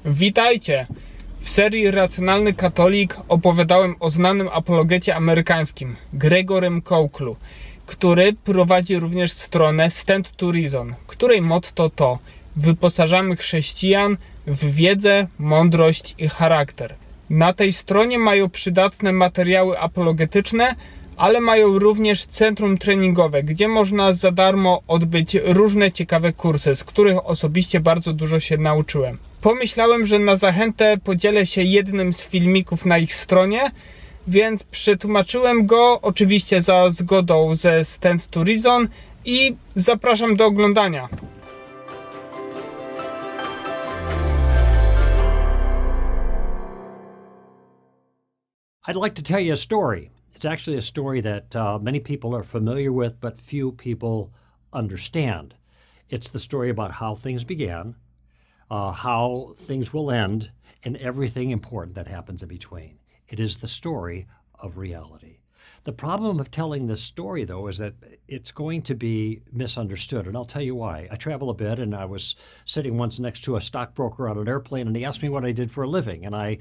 Witajcie! W serii Racjonalny Katolik opowiadałem o znanym apologecie amerykańskim, Gregorym Kouklu, który prowadzi również stronę Stand to Reason, której motto to: wyposażamy chrześcijan w wiedzę, mądrość i charakter. Na tej stronie mają przydatne materiały apologetyczne, ale mają również centrum treningowe, gdzie można za darmo odbyć różne ciekawe kursy, z których osobiście bardzo dużo się nauczyłem. Pomyślałem, że na zachętę podzielę się jednym z filmików na ich stronie, więc przetłumaczyłem go, oczywiście za zgodą ze Stand to Reason, i zapraszam do oglądania. I'd like to tell you a story. It's actually a story that many people are familiar with, but few people understand. It's the story about how things began, how things will end, and everything important that happens in between. It is the story of reality. The problem of telling this story, though, is that it's going to be misunderstood, and I'll tell you why. I travel a bit, and I was sitting once next to a stockbroker on an airplane, and he asked me what I did for a living, and I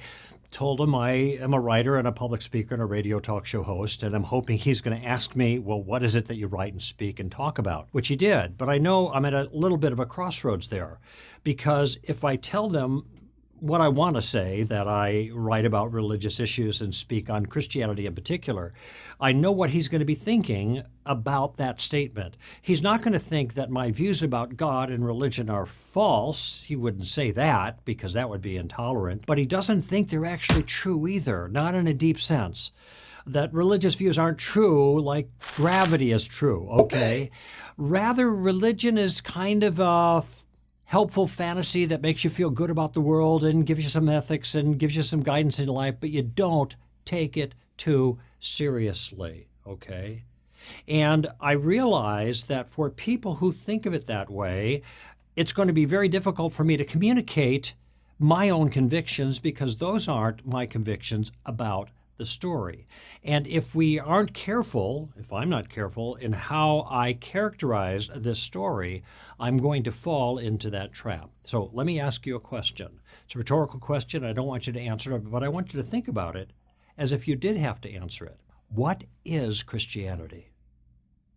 told him I am a writer and a public speaker and a radio talk show host, and I'm hoping he's going to ask me, well, what is it that you write and speak and talk about? Which he did, but I know I'm at a little bit of a crossroads there, because if I tell them what I want to say, that I write about religious issues and speak on Christianity in particular, I know what he's going to be thinking about that statement. He's not going to think that my views about God and religion are false. He wouldn't say that because that would be intolerant. But he doesn't think they're actually true either, not in a deep sense. That religious views aren't true like gravity is true, okay? Rather, religion is kind of a helpful fantasy that makes you feel good about the world and gives you some ethics and gives you some guidance in life, but you don't take it too seriously, okay? And I realize that for people who think of it that way, it's going to be very difficult for me to communicate my own convictions because those aren't my convictions about the story. And if we aren't careful, if I'm not careful in how I characterize this story, I'm going to fall into that trap. So let me ask you a question. It's a rhetorical question. I don't want you to answer it, but I want you to think about it as if you did have to answer it. What is Christianity?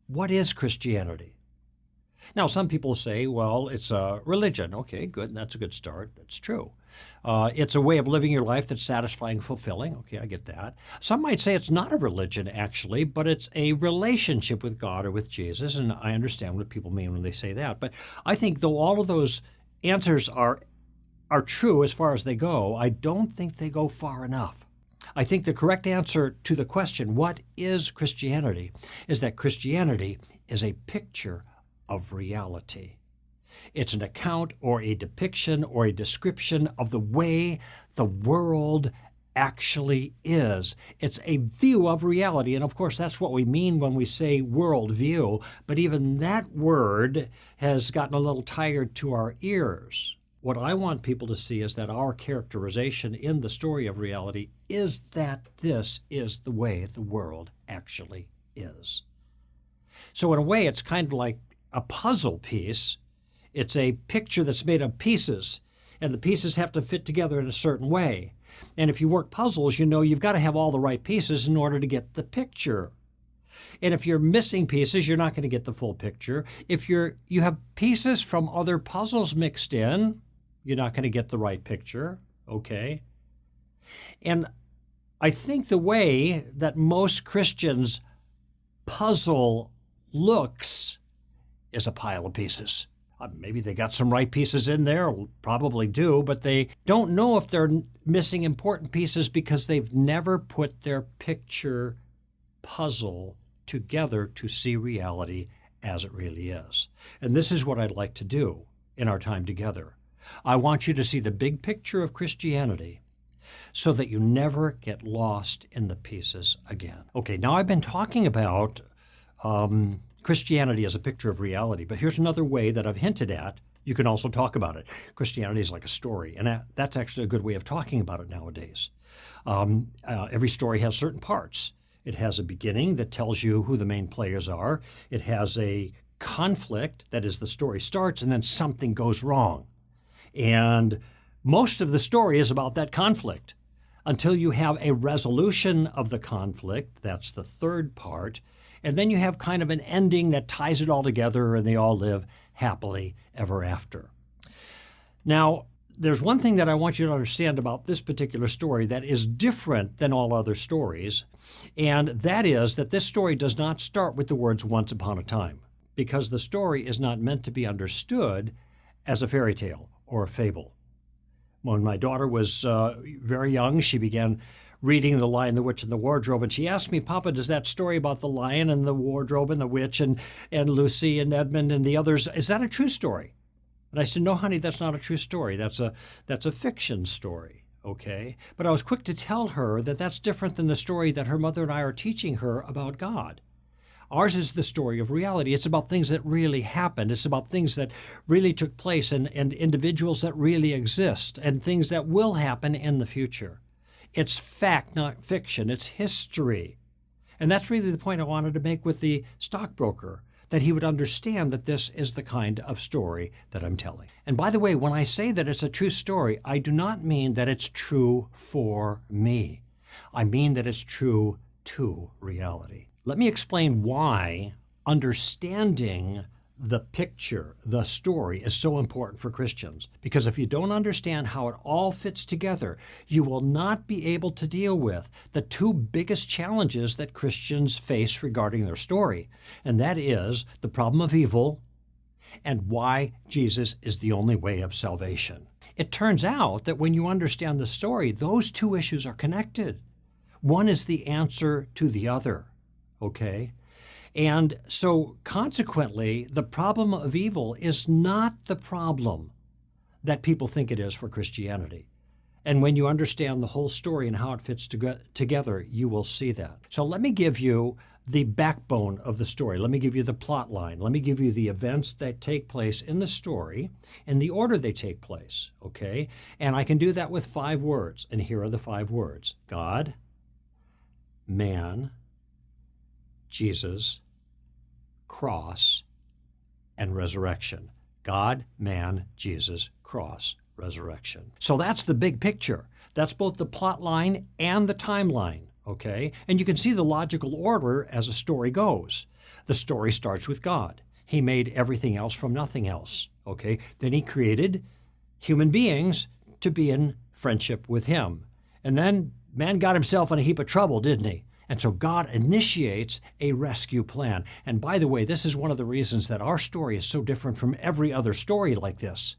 What is Christianity? Now, some people say, well, it's a religion. Okay, good. That's a good start. That's true. It's a way of living your life that's satisfying and fulfilling. Okay, I get that. Some might say it's not a religion, actually, but it's a relationship with God or with Jesus, and I understand what people mean when they say that. But I think though all of those answers are true as far as they go, I don't think they go far enough. I think the correct answer to the question, what is Christianity, is that Christianity is a picture of reality. It's an account or a depiction or a description of the way the world actually is. It's a view of reality. And of course, that's what we mean when we say worldview. But even that word has gotten a little tired to our ears. What I want people to see is that our characterization in the story of reality is that this is the way the world actually is. So in a way, it's kind of like a puzzle piece. It's a picture that's made of pieces, and the pieces have to fit together in a certain way. And if you work puzzles, you know you've got to have all the right pieces in order to get the picture. And if you're missing pieces, you're not going to get the full picture. If you have pieces from other puzzles mixed in, you're not going to get the right picture, okay? And I think the way that most Christians' puzzle looks is a pile of pieces. Maybe they got some right pieces in there, probably do, but they don't know if they're missing important pieces because they've never put their picture puzzle together to see reality as it really is. And this is what I'd like to do in our time together. I want you to see the big picture of Christianity so that you never get lost in the pieces again. Okay, now I've been talking about Christianity as a picture of reality, but here's another way that I've hinted at. You can also talk about it. Christianity is like a story, and that's actually a good way of talking about it nowadays. Every story has certain parts. It has a beginning that tells you who the main players are. It has a conflict, that is, the story starts, and then something goes wrong. And Most of the story is about that conflict until you have a resolution of the conflict. That's the third part. And then you have kind of an ending that ties it all together and they all live happily ever after. Now, there's one thing that I want you to understand about this particular story that is different than all other stories, and that is that this story does not start with the words once upon a time, because the story is not meant to be understood as a fairy tale or a fable. When my daughter was very young, she began reading The Lion, the Witch, and the Wardrobe, and she asked me, Papa, does that story about the lion and the wardrobe and the witch and Lucy and Edmund and the others, is that a true story? And I said, no, honey, that's not a true story. That's a fiction story, okay? But I was quick to tell her that that's different than the story that her mother and I are teaching her about God. Ours is the story of reality. It's about things that really happened. It's about things that really took place and individuals that really exist and things that will happen in the future. It's fact, not fiction. It's history. And that's really the point I wanted to make with the stockbroker, that he would understand that this is the kind of story that I'm telling. And by the way, when I say that it's a true story, I do not mean that it's true for me. I mean that it's true to reality. Let me explain why understanding the picture, the story, is so important for Christians. Because if you don't understand how it all fits together, you will not be able to deal with the two biggest challenges that Christians face regarding their story. And that is the problem of evil and why Jesus is the only way of salvation. It turns out that when you understand the story, those two issues are connected. One is the answer to the other, okay? And so consequently, the problem of evil is not the problem that people think it is for Christianity. And when you understand the whole story and how it fits together, you will see that. So let me give you the backbone of the story. Let me give you the plot line. Let me give you the events that take place in the story and the order they take place, okay? And I can do that with 5 words. And here are the 5 words: God, man, Jesus, cross, and resurrection. God, man, Jesus, cross, resurrection. So that's the big picture. That's both the plot line and the timeline, okay? And you can see the logical order as a story goes. The story starts with God. He made everything else from nothing else, okay? Then he created human beings to be in friendship with him. And then man got himself in a heap of trouble, didn't he? And so God initiates a rescue plan. And by the way, this is one of the reasons that our story is so different from every other story like this.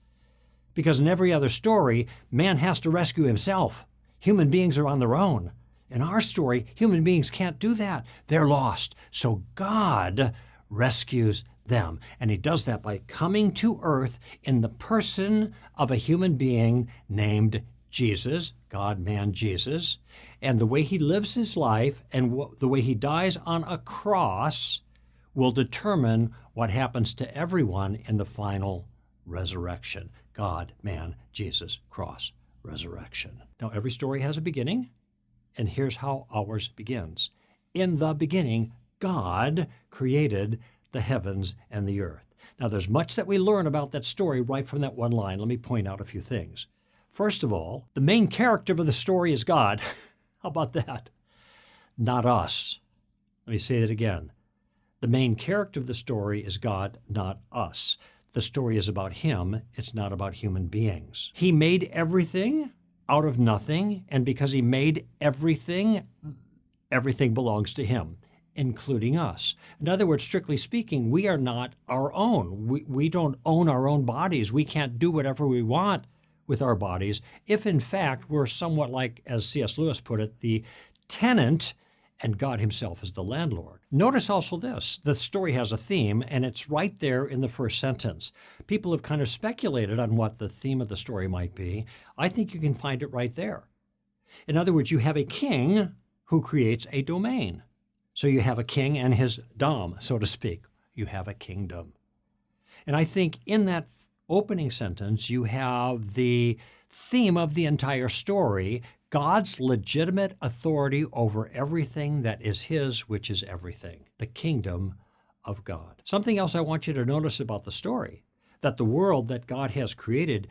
Because in every other story, man has to rescue himself. Human beings are on their own. In our story, human beings can't do that. They're lost. So God rescues them. And he does that by coming to earth in the person of a human being named Jesus, God, man, Jesus. And the way he lives his life and the way he dies on a cross will determine what happens to everyone in the final resurrection. God, man, Jesus, cross, resurrection. Now, every story has a beginning, and here's how ours begins. In the beginning, God created the heavens and the earth. Now, there's much that we learn about that story right from that one line. Let me point out a few things. First of all, the main character of the story is God. How about that? Not us. Let me say that again. The main character of the story is God, not us. The story is about him. It's not about human beings. He made everything out of nothing, and because he made everything, everything belongs to him, including us. In other words, strictly speaking, we are not our own. We don't own our own bodies. We can't do whatever we want with our bodies if, in fact, we're somewhat like, as C.S. Lewis put it, the tenant and God himself is the landlord. Notice also this. The story has a theme, and it's right there in the first sentence. People have kind of speculated on what the theme of the story might be. I think you can find it right there. In other words, you have a king who creates a domain. So you have a king and his dom, so to speak. You have a kingdom. And I think in that opening sentence, you have the theme of the entire story, God's legitimate authority over everything that is his, which is everything, the kingdom of God. Something else I want you to notice about the story, that the world that God has created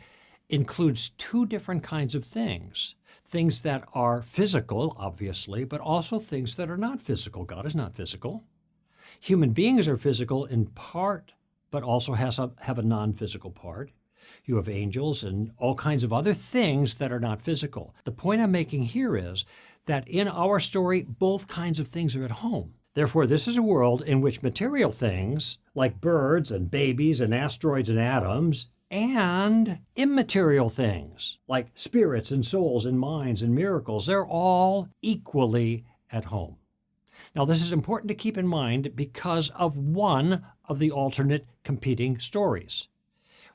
includes two different kinds of things. Things that are physical, obviously, but also things that are not physical. God is not physical. Human beings are physical in part, but also have a non-physical part. You have angels and all kinds of other things that are not physical. The point I'm making here is that in our story, both kinds of things are at home. Therefore, this is a world in which material things, like birds and babies and asteroids and atoms, and immaterial things, like spirits and souls and minds and miracles, they're all equally at home. Now, this is important to keep in mind because of one of the alternate competing stories.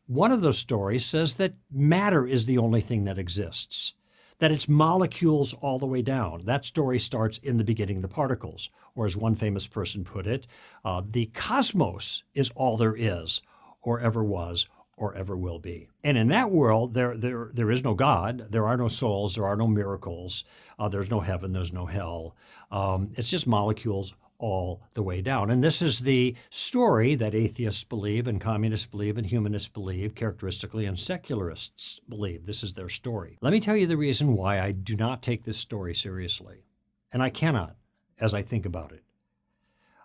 One of those stories says that matter is the only thing that exists, that it's molecules all the way down. That story starts in the beginning of the particles, or as one famous person put it, the cosmos is all there is, or ever was, or ever will be. And in that world, there is no God, there are no souls, there are no miracles, there's no heaven, there's no hell. It's just molecules all the way down. And this is the story that atheists believe and communists believe and humanists believe, characteristically, and secularists believe. This is their story. Let me tell you the reason why I do not take this story seriously. And I cannot, as I think about it.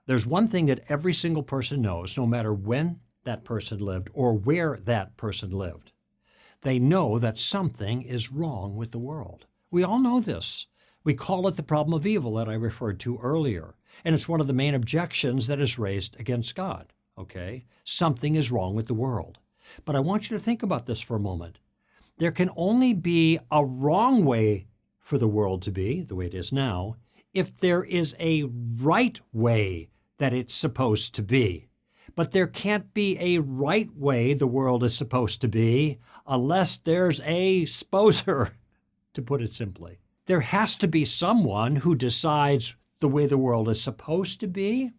There's one thing that every single person knows, no matter when that person lived or where that person lived. They know that something is wrong with the world. We all know this. We call it the problem of evil that I referred to earlier. And it's one of the main objections that is raised against God. Okay? Something is wrong with the world. But I want you to think about this for a moment. There can only be a wrong way for the world to be, the way it is now, if there is a right way that it's supposed to be. But there can't be a right way the world is supposed to be unless there's a sposer, to put it simply. There has to be someone who decides the way the world is supposed to be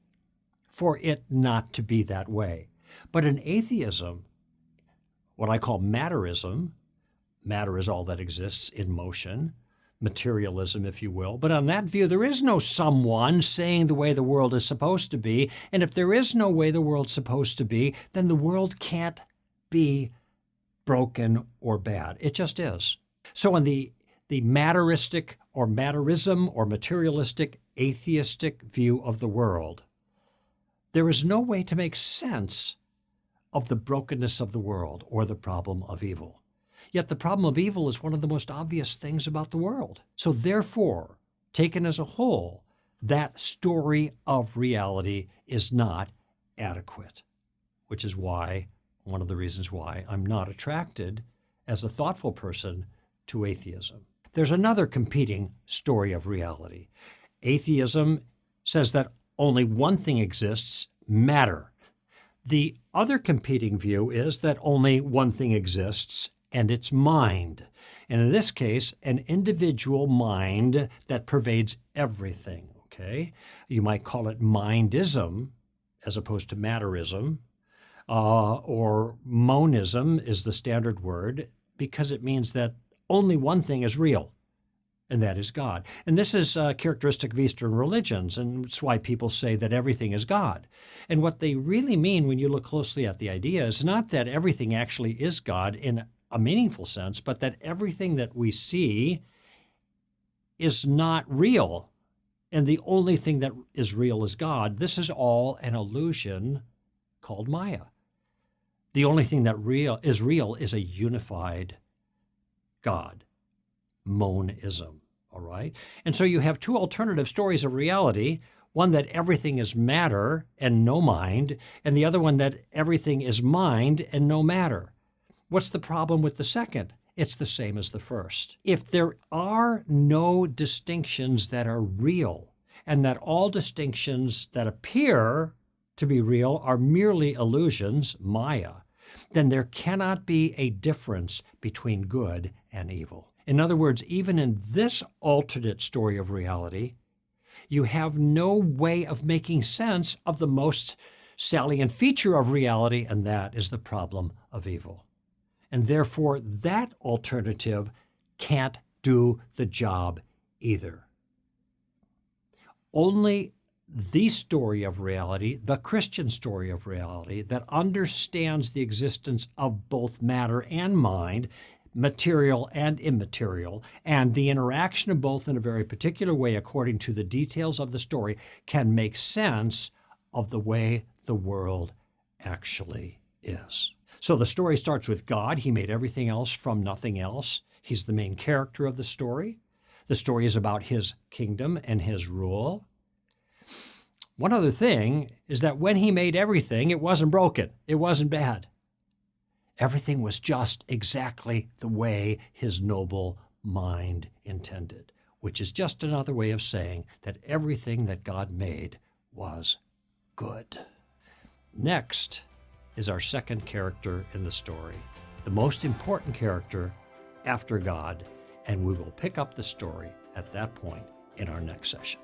for it not to be that way. But in atheism, what I call matterism, matter is all that exists in motion, materialism, if you will. But on that view, there is no someone saying the way the world is supposed to be. And if there is no way the world's supposed to be, then the world can't be broken or bad. It just is. So in the matteristic or matterism or materialistic atheistic view of the world, there is no way to make sense of the brokenness of the world or the problem of evil. Yet the problem of evil is one of the most obvious things about the world. So therefore, taken as a whole, that story of reality is not adequate, which is why, one of the reasons why I'm not attracted as a thoughtful person to atheism. There's another competing story of reality. Atheism says that only one thing exists, matter. The other competing view is that only one thing exists, and it's mind. And in this case, an individual mind that pervades everything, okay? You might call it mindism as opposed to matterism, or monism is the standard word because it means that only one thing is real, and that is God. And this is characteristic of Eastern religions, and it's why people say that everything is God. And what they really mean when you look closely at the idea is not that everything actually is God in a meaningful sense, but that everything that we see is not real, and the only thing that is real is God. This is all an illusion called Maya. The only thing that is real is a unified God, monism, all right? And so you have two alternative stories of reality, one that everything is matter and no mind, and the other one that everything is mind and no matter. What's the problem with the second? It's the same as the first. If there are no distinctions that are real, and that all distinctions that appear to be real are merely illusions, Maya, then there cannot be a difference between good and evil. In other words, even in this alternate story of reality, you have no way of making sense of the most salient feature of reality, and that is the problem of evil. And therefore, that alternative can't do the job either. Only the story of reality, the Christian story of reality, that understands the existence of both matter and mind, material and immaterial, and the interaction of both in a very particular way according to the details of the story can make sense of the way the world actually is. So the story starts with God. He made everything else from nothing else. He's the main character of the story. The story is about his kingdom and his rule. One other thing is that when he made everything, it wasn't broken. It wasn't bad. Everything was just exactly the way his noble mind intended, which is just another way of saying that everything that God made was good. Next is our second character in the story, the most important character after God, and we will pick up the story at that point in our next session.